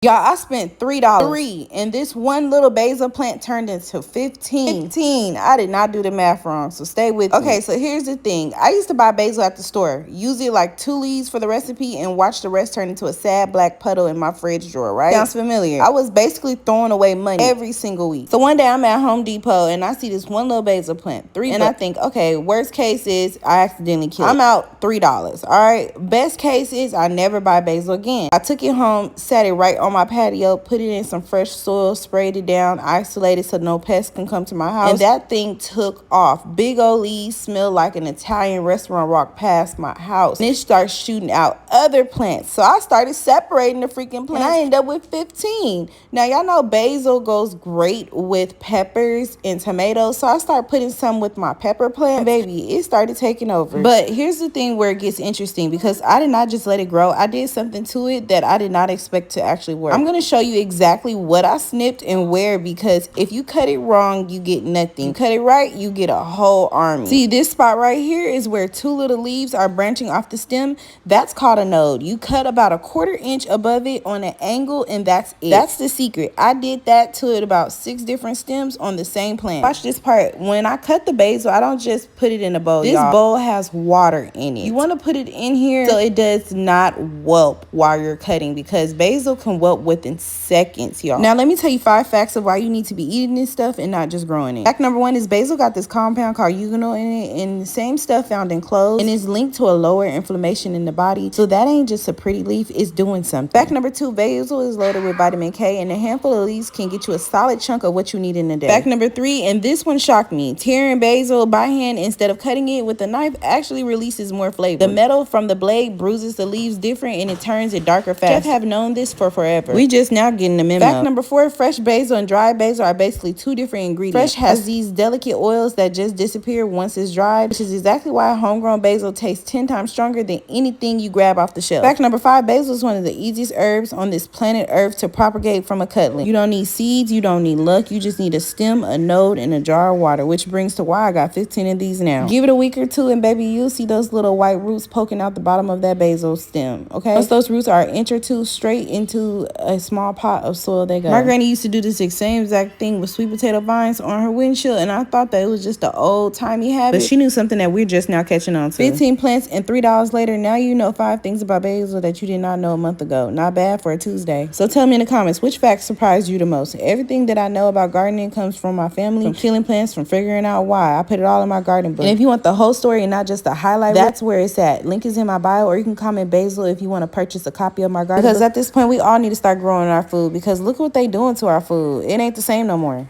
Y'all, I spent $3. And this one little basil plant turned into 15. I did not do the math wrong, so stay with me. Okay, so here's the thing. I used to buy basil at the store, use it like 2 leaves for the recipe, and watch the rest turn into a sad black puddle in my fridge drawer, right? Sounds familiar. I was basically throwing away money every single week. So one day I'm at Home Depot, and I see this one little basil plant, $3. And I think, okay, worst case is I accidentally killed it. I'm out $3, all right? Best case is I never buy basil again. I took it home, sat it right on my patio, put it in some fresh soil, sprayed it down, isolated so no pests can come to my house, and that thing took off. Big old leaves smelled like an Italian restaurant walked past my house, and it started shooting out other plants. So I started separating the freaking plants, and I ended up with 15. Now y'all know basil goes great with peppers and tomatoes, so I started putting some with my pepper plant, and baby, it started taking over. But here's the thing where it gets interesting, because I did not just let it grow. I did something to it that I did not expect to actually work. I'm gonna show you exactly what I snipped and where, because if you cut it wrong, you get nothing. You cut it right, you get a whole army. See, this spot right here is where 2 little leaves are branching off the stem. That's called a node. You cut about 1/4 inch above it on an angle, and that's it. That's the secret. I did that to it about 6 different stems on the same plant. Watch this part. When I cut the basil, I don't just put it in a bowl. This bowl has water in it. You want to put it in here so it does not whelp while you're cutting, because basil can whelp within seconds, y'all. Now let me tell you 5 facts of why you need to be eating this stuff and not just growing it. Fact number 1 is basil got this compound called eugenol in it, and the same stuff found in cloves, and is linked to a lower inflammation in the body. So that ain't just a pretty leaf, it's doing something. Fact number 2, basil is loaded with vitamin K, and a handful of leaves can get you a solid chunk of what you need in a day. Fact number 3, and this one shocked me, tearing basil by hand instead of cutting it with a knife actually releases more flavor. The metal from the blade bruises the leaves different, and it turns it darker fast. Chefs have known this for forever. We just now getting the memo. Fact number 4, fresh basil and dry basil are basically 2 different ingredients. Fresh has these delicate oils that just disappear once it's dried, which is exactly why homegrown basil tastes 10 times stronger than anything you grab off the shelf. Fact number 5, basil is one of the easiest herbs on this planet Earth to propagate from a cutlet. You don't need seeds, you don't need luck, you just need a stem, a node, and a jar of water, which brings to why I got 15 of these now. Give it a week or 2, and baby, you'll see those little white roots poking out the bottom of that basil stem, okay? Once those roots are an inch or 2 straight into a small pot of soil, they go. My granny used to do this same exact thing with sweet potato vines on her windshield, and I thought that it was just an old-timey habit, but she knew something that we're just now catching on to. 15 plants and $3 later, now you know 5 things about basil that you did not know a month ago. Not bad for a Tuesday. So tell me in the comments, which facts surprised you the most? Everything that I know about gardening comes from my family, from killing plants, from figuring out why. I put it all in my garden book. And if you want the whole story and not just the highlight, that's where it's at. Link is in my bio, or you can comment basil if you want to purchase a copy of my garden book. Because at this point, we all need to start growing our food, because look what they doing to our food. It ain't the same no more.